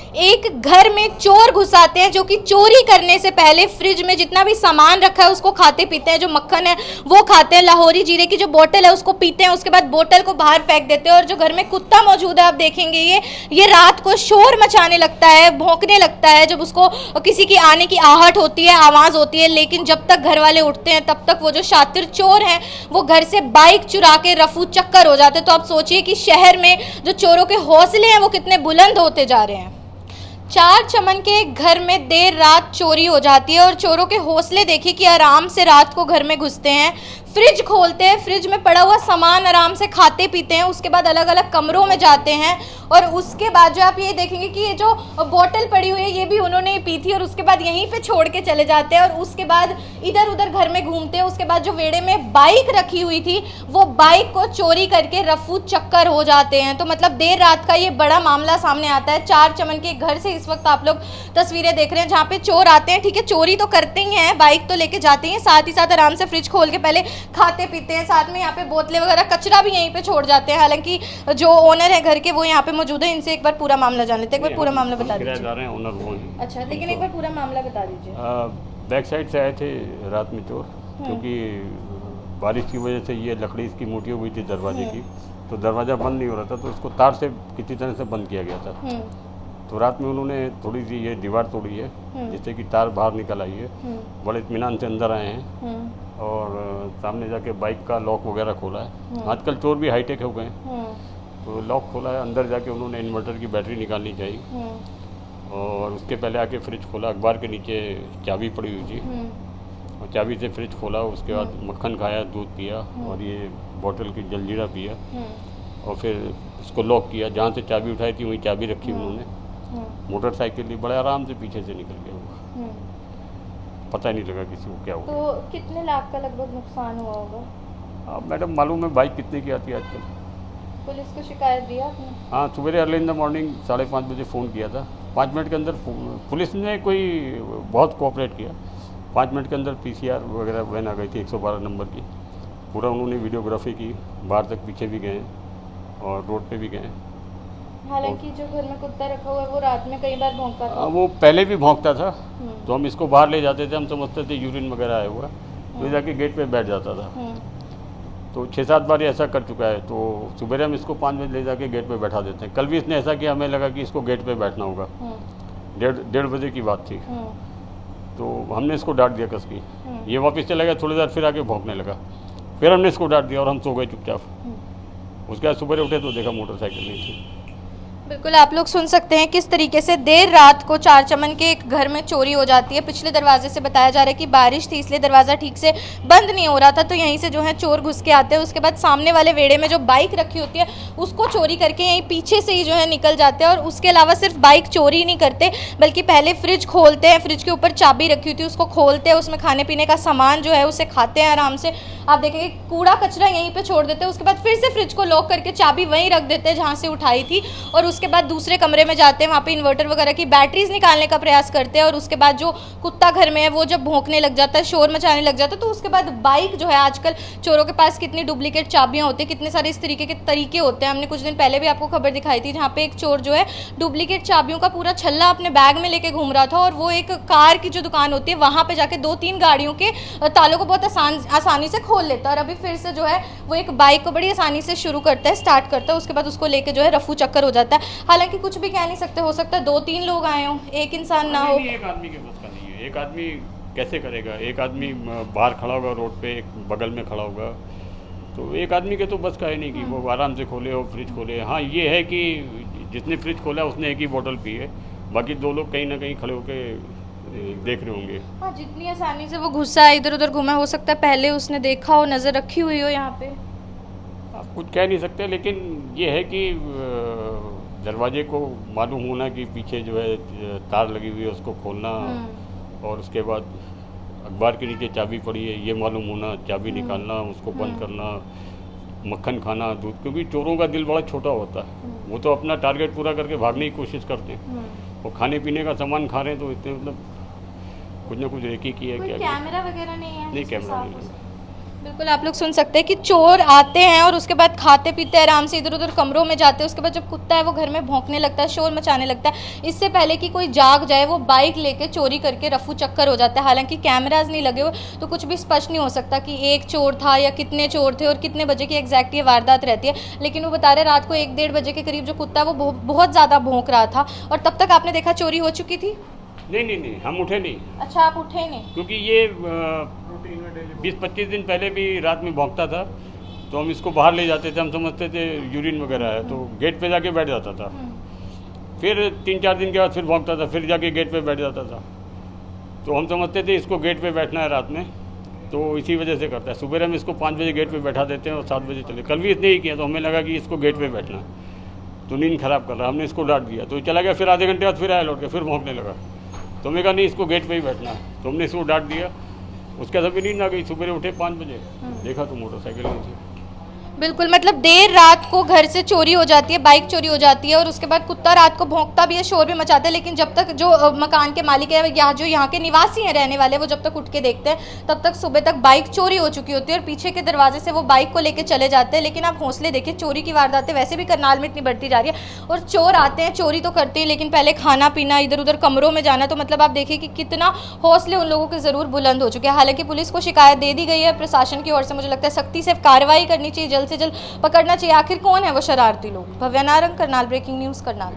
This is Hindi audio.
एक घर में चोर घुस आते हैं जो कि चोरी करने से पहले फ्रिज में जितना भी सामान रखा है उसको खाते पीते हैं, जो मक्खन है वो खाते हैं, लाहौरी जीरे की जो बोतल है उसको पीते हैं, उसके बाद बोतल को बाहर फेंक देते हैं। और जो घर में कुत्ता मौजूद है आप देखेंगे ये रात को शोर मचाने लगता है, भौंकने लगता है जब उसको किसी की आने की आहट होती है, आवाज़ होती है। लेकिन जब तक घर वाले उठते हैं तब तक वो जो शातिर चोर हैं वो घर से बाइक चुरा के रफू चक्कर हो जाते हैं। तो आप सोचिए कि शहर में जो चोरों के हौसले हैं वो कितने बुलंद होते जा रहे हैं। चार चमन के घर में देर रात चोरी हो जाती है और चोरों के हौसले देखिए कि आराम से रात को घर में घुसते हैं, फ्रिज खोलते हैं, फ्रिज में पड़ा हुआ सामान आराम से खाते पीते हैं, उसके बाद अलग अलग कमरों में जाते हैं और उसके बाद जो आप ये देखेंगे कि ये जो बोतल पड़ी हुई है ये भी उन्होंने पी थी और उसके बाद यहीं पे छोड़ के चले जाते हैं और उसके बाद इधर उधर घर में घूमते हैं। उसके बाद जो वेड़े में बाइक रखी हुई थी वो बाइक को चोरी करके रफू चक्कर हो जाते हैं। तो मतलब देर रात का ये बड़ा मामला सामने आता है चार चमन के घर से। इस वक्त आप लोग तस्वीरें देख रहे हैं जहाँ पे चोर आते हैं, ठीक है, चोरी तो करते ही हैं, बाइक तो लेके जाते हैं, साथ ही साथ आराम से फ्रिज खोल के पहले खाते पीते हैं, साथ में यहाँ पे बोतलें वगैरह कचरा भी यहीं पे छोड़ जाते हैं। हालांकि जो ओनर है घर के वो यहाँ पे मौजूद है, इनसे एक बार पूरा मामला जान लेते हैं। एक बार पूरा मामला बता दीजिए। ओनर वो हैं। अच्छा, लेकिन एक बार पूरा मामला बता दीजिए। बैक साइड से आए थे रात में चोर, क्योंकि बारिश की वजह से ये लकड़ी इसकी मोटी हो गई थी दरवाजे की, तो दरवाज़ा बंद नहीं हो रहा था, तो उसको तार से किसी तरह से बंद किया गया था। तो रात में उन्होंने थोड़ी सी ये दीवार तोड़ी है जिससे कि तार बाहर निकल आई है, बड़े इत्मीनान से अंदर आए हैं और सामने जाके बाइक का लॉक वगैरह खोला है। आजकल चोर भी हाईटेक हो गए हैं, तो लॉक खोला है, अंदर जाके उन्होंने इन्वर्टर की बैटरी निकालनी चाहिए और उसके पहले आके फ्रिज खोला, अखबार के नीचे चाबी पड़ी हुई थी और चाबी से फ्रिज खोला, उसके बाद मक्खन खाया, दूध पिया और ये बोतल की जलजीरा पिया और फिर उसको लॉक किया। जहाँ से चाबी उठाई थी वहीं चाबी रखी उन्होंने, मोटरसाइकिल ली, बड़े आराम से पीछे से निकल गया वो, पता नहीं लगा किसी को क्या हुआ। तो कितने लाख का लगभग नुकसान हुआ होगा? अब मैडम मालूम है बाइक कितने की आती है आजकल? पुलिस को शिकायत दिया आपने? हाँ, सुबह अर्ली इन द मॉर्निंग 5:30 बजे फ़ोन किया था। 5 मिनट के अंदर पुलिस ने कोई बहुत कोऑपरेट किया। 5 मिनट के अंदर PCR वगैरह वैन आ गई थी 112 नंबर की। पूरा उन्होंने वीडियोग्राफी की, बाहर तक पीछे भी गए और रोड पे भी गए। हालांकि जो घर में कुत्ता रखा हुआ है वो रात में कई बार भौंकता था। वो पहले भी भौंकता था, तो हम इसको बाहर ले जाते थे, हम समझते थे यूरिन वगैरह आया हुआ, तो जाके गेट पे बैठ जाता था। तो 6-7 बार ऐसा कर चुका है, तो सुबह हम इसको 5 बजे ले जाके गेट पे बैठा देते हैं। कल भी इसने ऐसा किया, हमें लगा कि इसको गेट पे बैठना होगा, 1:30 बजे की बात थी, तो हमने इसको डांट दिया कस की। ये वापस चला गया, थोड़ी देर फिर आके भौंकने लगा, फिर हमने इसको डांट दिया और हम सो गए चुपचाप। उसके बाद सुबह उठे तो देखा मोटरसाइकिल नहीं थी। बिल्कुल, आप लोग सुन सकते हैं किस तरीके से देर रात को चार चमन के एक घर में चोरी हो जाती है। पिछले दरवाजे से बताया जा रहा है कि बारिश थी इसलिए दरवाज़ा ठीक से बंद नहीं हो रहा था, तो यहीं से जो है चोर घुस के आते हैं। उसके बाद सामने वाले वेड़े में जो बाइक रखी होती है उसको चोरी करके यहीं पीछे से ही जो है निकल जाते हैं। और उसके अलावा सिर्फ बाइक चोरी नहीं करते बल्कि पहले फ्रिज खोलते हैं, फ्रिज के ऊपर चाबी रखी होती है उसको खोलते हैं, उसमें खाने पीने का सामान जो है उसे खाते हैं आराम से। आप देखेंगे कूड़ा कचरा यहीं पे छोड़ देते हैं, उसके बाद फिर से फ्रिज को लॉक करके चाबी वहीं रख देते हैं जहाँ से उठाई थी और उसके बाद दूसरे कमरे में जाते हैं, वहाँ पे इन्वर्टर वगैरह की बैटरीज निकालने का प्रयास करते हैं। और उसके बाद जो कुत्ता घर में है वो जब भौंकने लग जाता है, शोर मचाने लग जाता है, तो उसके बाद बाइक जो है, आजकल चोरों के पास कितनी डुप्लीकेट चाबियाँ होती हैं, कितने सारे इस तरीके के तरीके होते हैं। हमने कुछ दिन पहले भी आपको खबर दिखाई थी जहाँ पे एक चोर जो है डुप्लीकेट चाबियों का पूरा छल्ला अपने बैग में लेके घूम रहा था और वो एक कार की जो दुकान होती है वहाँ पे जाके 2-3 गाड़ियों के तालों को बहुत आसानी से खोल लेता है। और अभी फिर से जो है वो एक बाइक को बड़ी आसानी से शुरू करता है, स्टार्ट करता है, उसके बाद उसको लेके जो है रफू चक्कर हो जाता है। हालांकि कुछ भी कह नहीं सकते, हो सकता है 2-3 लोग आए हों, एक इंसान ना हो। एक आदमी के बस का नहीं है, एक आदमी कैसे करेगा? एक आदमी बाहर खड़ा होगा रोड पे, एक बगल में खड़ा होगा, तो एक आदमी के तो बस का है नहीं कि वो आराम से खोले और फ्रिज खोले। हाँ, ये है कि जिसने फ्रिज खोला उसने एक ही बोतल पी है, बाकी 2 लोग कहीं ना कहीं खड़े होकर देख रहे होंगे। हाँ, जितनी आसानी से वो घुसा है, इधर उधर घूमा, हो सकता है पहले उसने देखा हो, नज़र रखी हुई हो यहाँ पे। आप कुछ कह नहीं सकते, लेकिन ये है कि दरवाजे को मालूम होना कि पीछे जो है तार लगी हुई है, उसको खोलना और उसके बाद अखबार के नीचे चाबी पड़ी है ये मालूम होना, चाबी निकालना, उसको बंद करना, मक्खन खाना, दूध, क्योंकि चोरों का दिल बड़ा छोटा होता है, वो तो अपना टारगेट पूरा करके भागने की कोशिश करते हैं। और खाने पीने का सामान खा रहे हैं तो इतने मतलब कुछ ना कुछ रेकी की है। क्या कैमरा वगैरह नहीं है? नहीं, कैमरा नहीं है। बिल्कुल, आप लोग सुन सकते हैं कि चोर आते हैं और उसके बाद खाते पीते हैं आराम से, इधर उधर कमरों में जाते हैं। उसके बाद जब कुत्ता है वो घर में भौंकने लगता है, शोर मचाने लगता है। इससे पहले कि कोई जाग जाए वो बाइक लेके चोरी करके रफू चक्कर हो जाता है। हालांकि कैमराज नहीं लगे हुए तो कुछ भी स्पष्ट नहीं हो सकता कि एक चोर था या कितने चोर थे और कितने बजे की एग्जैक्ट ये वारदात रहती है। लेकिन वो बता रहे रात को 1-1:30 बजे के करीब जो कुत्ता है वो बहुत ज़्यादा भौंक रहा था। और तब तक आपने देखा चोरी हो चुकी थी? नहीं, हम उठे नहीं, अच्छा, आप उठे नहीं? क्योंकि ये 20-25 दिन पहले भी रात में भौंकता था, तो हम इसको बाहर ले जाते थे। हम समझते थे यूरिन वगैरह है, तो गेट पे जाके बैठ जाता था। फिर 3-4 दिन के बाद फिर भौंकता था, फिर जाके गेट पे बैठ जाता था। तो हम समझते थे इसको गेट पे बैठना है रात में, तो इसी वजह से करता है। सुबह हम इसको 5 बजे गेट पे बैठा देते हैं और 7 बजे चले। कल भी इसने ही किया, तो हमें लगा कि इसको गेट पे बैठना है, तो नींद खराब कर रहा है। हमने इसको डांट दिया, तो चला गया। फिर आधे घंटे बाद फिर आया लौट के, फिर भौंकने लगा। तो हमने कहा नहीं, इसको गेट पे ही बैठना है, तो हमने इसको डांट दिया। उसके बाद भी नींद आ गई। सुबह उठे 5 बजे, देखा तो मोटरसाइकिल नहीं थी। बिल्कुल, मतलब देर रात को घर से चोरी हो जाती है, बाइक चोरी हो जाती है और उसके बाद कुत्ता रात को भौंकता भी है, शोर भी मचाता है। लेकिन जब तक जो मकान के मालिक है या जो यहाँ के निवासी हैं रहने वाले, वो जब तक उठ के देखते हैं तब तक सुबह तक बाइक चोरी हो चुकी होती है और पीछे के दरवाजे से वो बाइक को लेके चले जाते हैं। लेकिन आप हौसले देखिए, चोरी की वारदातें वैसे भी करनाल में इतनी बढ़ती जा रही है और चोर आते हैं, चोरी तो करते हैं, लेकिन पहले खाना पीना, इधर उधर कमरों में जाना। तो मतलब आप देखिए कि कितना हौसले उन लोगों के ज़रूर बुलंद हो चुके हैं। हालांकि पुलिस को शिकायत दे दी गई है प्रशासन की ओर से। मुझे लगता है सख्ती से कार्रवाई करनी चाहिए, जल्द से जल्द पकड़ना चाहिए। आखिर कौन है वो शरारती लोग? Bhavya Narang, Karnal breaking news, Karnal.